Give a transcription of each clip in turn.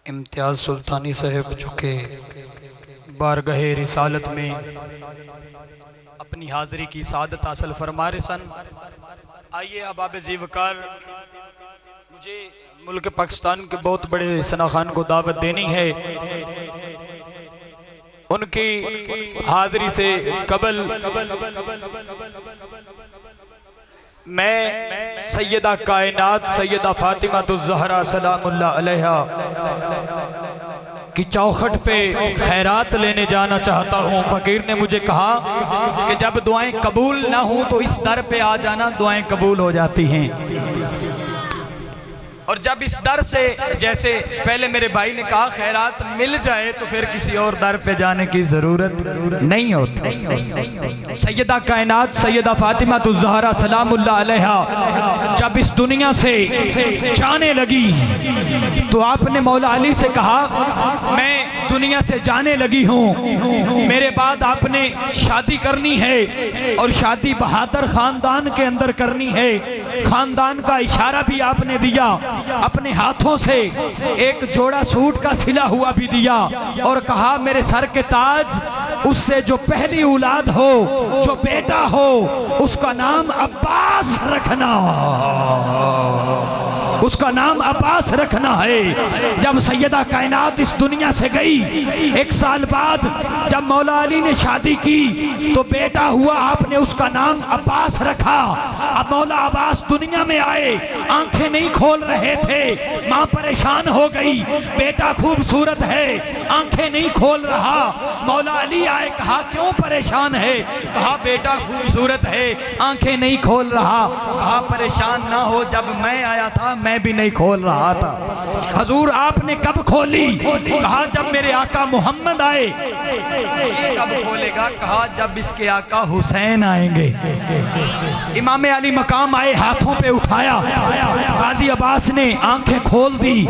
امتیاز سلطانی صاحب جو کہ بارگاہ رسالت میں اپنی حاضری کی سعادت حاصل فرما رہے سن. آئیے احباب ذی وقار، مجھے ملک پاکستان کے بہت بڑے ثنا خان کو دعوت دینی ہے. ان کی حاضری سے قبل میں سیدہ کائنات سیدہ فاطمہ الزہرا سلام اللہ علیہا کی چوکھٹ پہ خیرات لینے جانا چاہتا ہوں. فقیر نے مجھے کہا کہ جب دعائیں قبول نہ ہوں تو اس در پہ آ جانا، دعائیں قبول ہو جاتی ہیں. اور جب اس در سے، جیسے پہلے میرے بھائی نے کہا، خیرات مل جائے تو پھر کسی اور در پہ جانے کی ضرورت نہیں ہوتی. سیدہ کائنات سیدہ فاطمہ الزہرا سلام اللہ علیہا جب اس دنیا سے جانے لگی تو آپ نے مولا علی سے کہا میں دنیا سے جانے لگی ہوں، میرے بعد آپ نے شادی کرنی ہے اور شادی بہادر خاندان کے اندر کرنی ہے. خاندان کا اشارہ بھی آپ نے دیا، اپنے ہاتھوں سے ایک جوڑا سوٹ کا سلا ہوا بھی دیا اور کہا میرے سر کے تاج، اس سے جو پہلی اولاد ہو، جو بیٹا ہو، اس کا نام عباس رکھنا، اس کا نام عباس رکھنا ہے. جب سیدہ کائنات اس دنیا سے گئی، 1 سال بعد جب مولا علی نے شادی کی تو بیٹا ہوا، آپ نے اس کا نام عباس رکھا. اب مولا عباس دنیا میں آئے، آنکھیں نہیں کھول رہے تھے، ماں پریشان ہو گئی، بیٹا خوبصورت ہے، آنکھیں نہیں کھول رہا. مولا علی آئے، کہا کیوں پریشان ہے؟ کہا بیٹا خوبصورت ہے، آنکھیں نہیں کھول رہا. کہا پریشان نہ ہو، جب میں آیا تھا میں بھی نہیں کھول رہا تھا. حضور آپ نے کب کھولی؟ کہا جب میرے آقا محمد آئے. کب کھولے گا؟ کہا جب اس کے آقا حسین آئیں گے. امام علی مقام آئے، ہاتھوں پہ اٹھایا، غازی عباس نے آنکھیں کھول دی.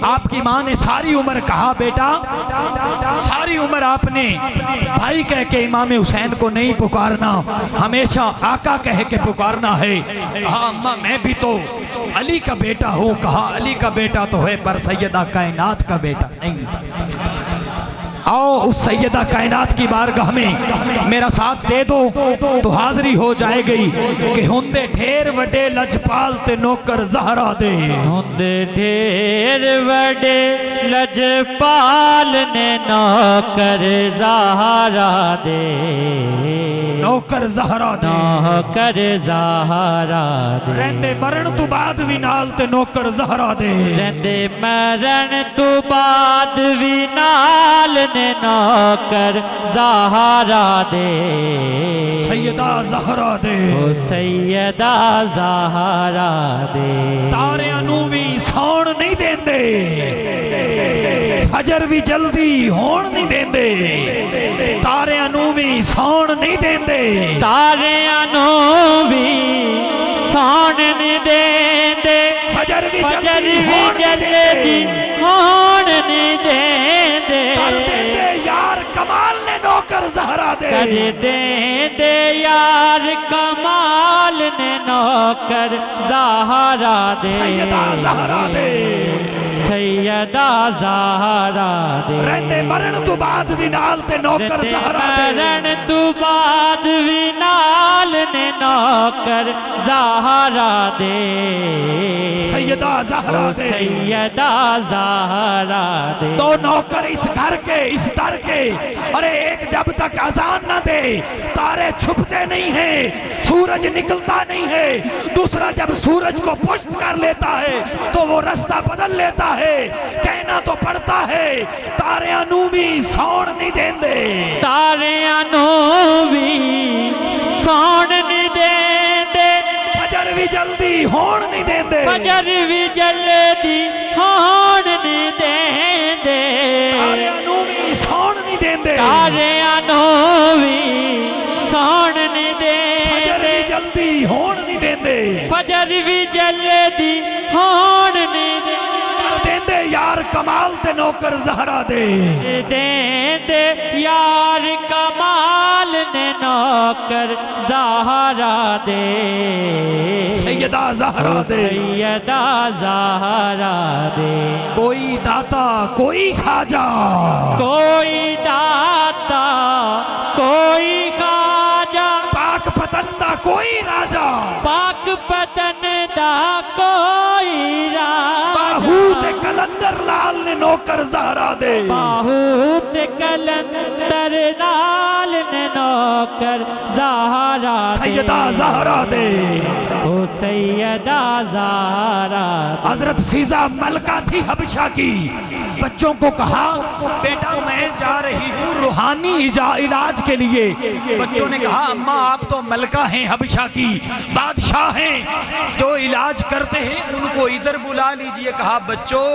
آپ کی ماں نے ساری عمر کہا بیٹا، ساری عمر آپ نے بھائی کہہ کے امام حسین کو نہیں پکارنا، ہمیشہ آقا کہہ کے پکارنا ہے. کہا اماں میں بھی تو علی کا بیٹا ہوں. کہا علی کا بیٹا تو ہے پر سیدہ کائنات کا بیٹا نہیں. آؤ اس سیدہ کائنات کی بارگاہ میں میرا ساتھ دے دو تو حاضری ہو جائے گی کہ ہندے ڈھیر وڈے لجپال تے نوکر زہرا دے. ہندے ڈھیر وڈے لجپال نے نوکر زہرا دے، نوکر زہرا دے، نوکر زہرا دے. رہندے مرن تو بعد بھی نال تے نوکر زہرا دے، رہندے مرن تو بعد بھی نال نے نوکر زہرا دے. سیدہ زہرا دے، او سیدہ زہرا دے. تاریاں نو بھی سون نہیں دین دے، فجر بھی جلدی ہون نہیں دین دے، تاریاں نو بھی سون نہیں دین دے، تاریاں نو بھی سون نہیں دین دے، فجر بھی فجر جلدی بھی ہون نہیں دین دے. کر دین دے یار کمال نے نوکر زہرا دے، کر دین دے یار کمال نے نوکر زہرا دے. سیدہ زہرا دے، سیدہ زہرا دے. رہندے مرن تو بعد بھی نال تے نوکر زہرا دے، مرن تو بعد بھی نال نے نوکر زہرا دے. سیدہ زہرا دے، سیدہ زہرا دے. دو نوکر اس گھر کے، اس در کے. ارے ایک جب تک اذان نہ دے تارے چھپتے نہیں ہیں، سورج نکلتا نہیں ہے. دوسرا جب سورج کو پشت کر لیتا ہے تو وہ رستہ بدل لیتا ہے. کہنا تو پڑتا ہے تاریاں نو بھی سون نہیں دین دے، تاریاں نو بھی سون نہیں دین دے، فجر بھی جلدی ہون نہیں دین دے، فجر بھی جلدی ہون نہیں دین دے. تاریاں نو بھی سون نہیں دین دے، تاریاں نو بھی سون نہیں دین فجر دے، بھی جلدی ہون نہیں دین دے، فجر بھی جلدی ہون نہیں دین دے. کر دین دے یار کمال تے نوکر زہرا دے دے یار کمال نے نوکر زہرا دے سیدہ زہرا دے سیدہ زہرا دے کوئی داتا کوئی خواجہ کوئی داتا کوئی خواجہ پاک پتندہ کوئی راجہ پاک پتن دا کوئی راجہ باہوت کلندر لال نے نوکر زہرا دے باہوت کلندر لال نے نوکر زہرا دے سیدہ زہرا دے او سیدہ زہرا دے حضرت فضا ملکہ تھی حبشہ کی بچوں کو کہا بیٹا میں جا رہی ہوں روحانی علاج کے لیے بچوں نے کہا اماں آپ تو ملکہ ہیں حبشہ کی بادشاہ ہیں جو علاج کرتے ہیں ان کو ادھر بلا لیجئے کہا بچوں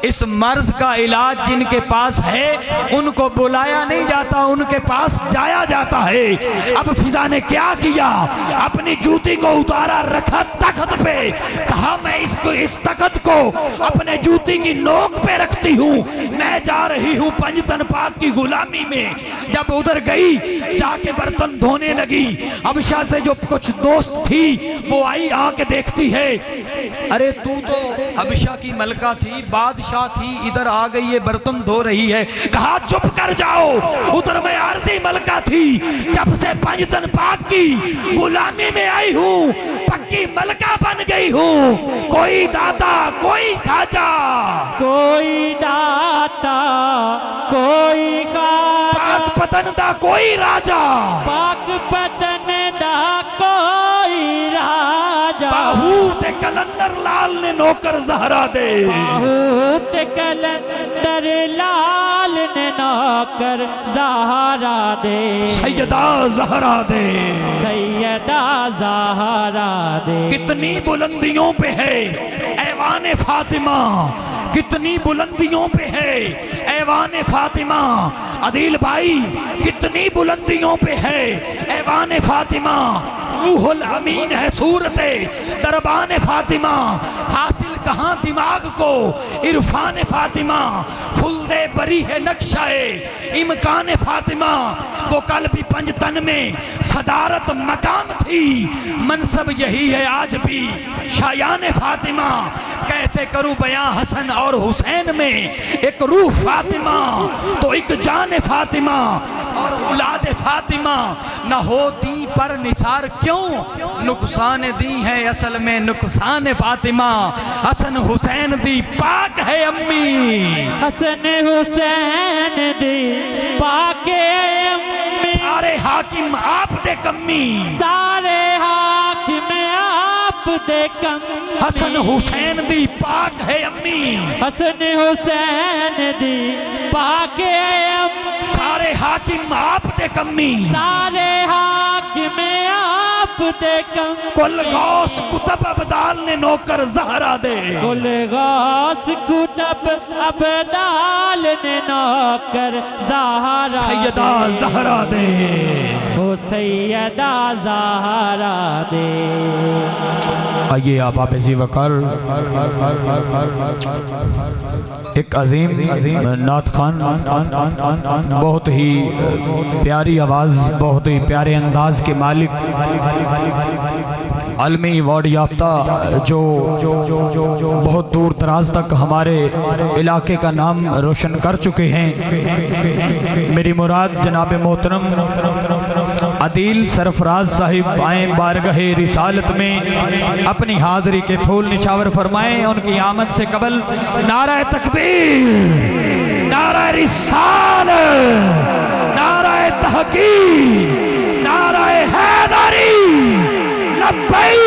اس مرض کا علاج جن کے پاس ہے ان کو بلایا نہیں جاتا ان کے پاس جایا جاتا ہے اب فضا نے کیا کیا اپنی جوتی کو اتارا رکھا تخت پہ کہا میں اس تخت کو اپنے جوتی کی نوک پہ رکھتی ہوں میں جا رہی ہوں پنجتن پاک کی غلامی میں جب ادھر گئی جا کے برتن دھونے لگی حبشہ سے جو کچھ دوست تھی وہ آئی آ کے دیکھتی ہے ارے تو حبشہ کی ملکہ تھی بادشاہ تھی ادھر آ گئی ہے برتن دھو رہی ہے کہا چپ کر جاؤ ادھر میں عارضی ملکہ تھی جب سے پنجتن پاک کی غلامی میں آئی ہوں پکی ملکہ بن گئی ہوں کوئی داتا کوئی خواجہ کوئی داتا کوئی خواجہ پاک پتن دا کوئی راجہ پاک پتن دا کوئی راجہ باہوت کلندر لال نے نوکر زہرا دے باہوت کلندر لال نے نوکر زہرا دے سیدہ زہرا دے سیدہ زہرا دے کتنی بلندیوں پہ ہے ایوان فاطمہ کتنی بلندیوں پہ ہے ایوان فاطمہ عدیل بھائی کتنی بلندیوں پہ ہے ایوان فاطمہ روح الامین ہے صورت دربان فاطمہ حاصل کہاں دماغ کو عرفان فاطمہ خلد بری ہے نقشہ امکان فاطمہ وہ کل بھی پنجتن میں صدارت مقام تھی منصب یہی ہے آج بھی شایان فاطمہ کیسے کروں بیاں حسن اور حسین میں ایک روح فاطمہ تو ایک جان فاطمہ اور اولاد فاطمہ نہ ہوتی پر نثار کیوں نقصان دی ہے اصل میں نقصان فاطمہ حسن حسین دی پاک ہے امی حسن حسین دی پاک امی سارے حاکم آپ دے کمی سارے حاکم آپ دے کمی حسن حسین دی پاک ہے امی حسن حسین دی پاک امی سارے حاکم آپ دے کمی سارے حاکم آپ دے کمی کل غوث کتب ابدال نے نوکر زہرا دے کل غوث کتب ابدال نے نوکر زہرا سیدہ زہرا دے وہ سیدہ زہرا دے آئیے آپ زی وقار ایک عظیم نعت خان بہت ہی پیاری آواز بہت ہی پیارے انداز کے مالک عالمی ایوارڈ یافتہ جو بہت دور دراز تک ہمارے علاقے کا نام روشن کر چکے ہیں میری مراد جناب محترم عدیل سرفراز صاحب آئیں بارگاہ رسالت میں اپنی حاضری کے پھول نشاور فرمائیں ان کی آمد سے قبل نعرہ تکبیر نعرہ رسالت نعرہ تحقیق نعرہ حیدری لبیک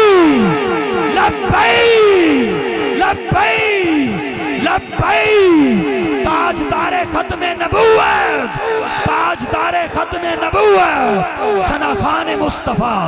لبیک لبیک لبیک تاجدار ختم نبوت تاجدار ختم نبوت ثنا خان مصطفیٰ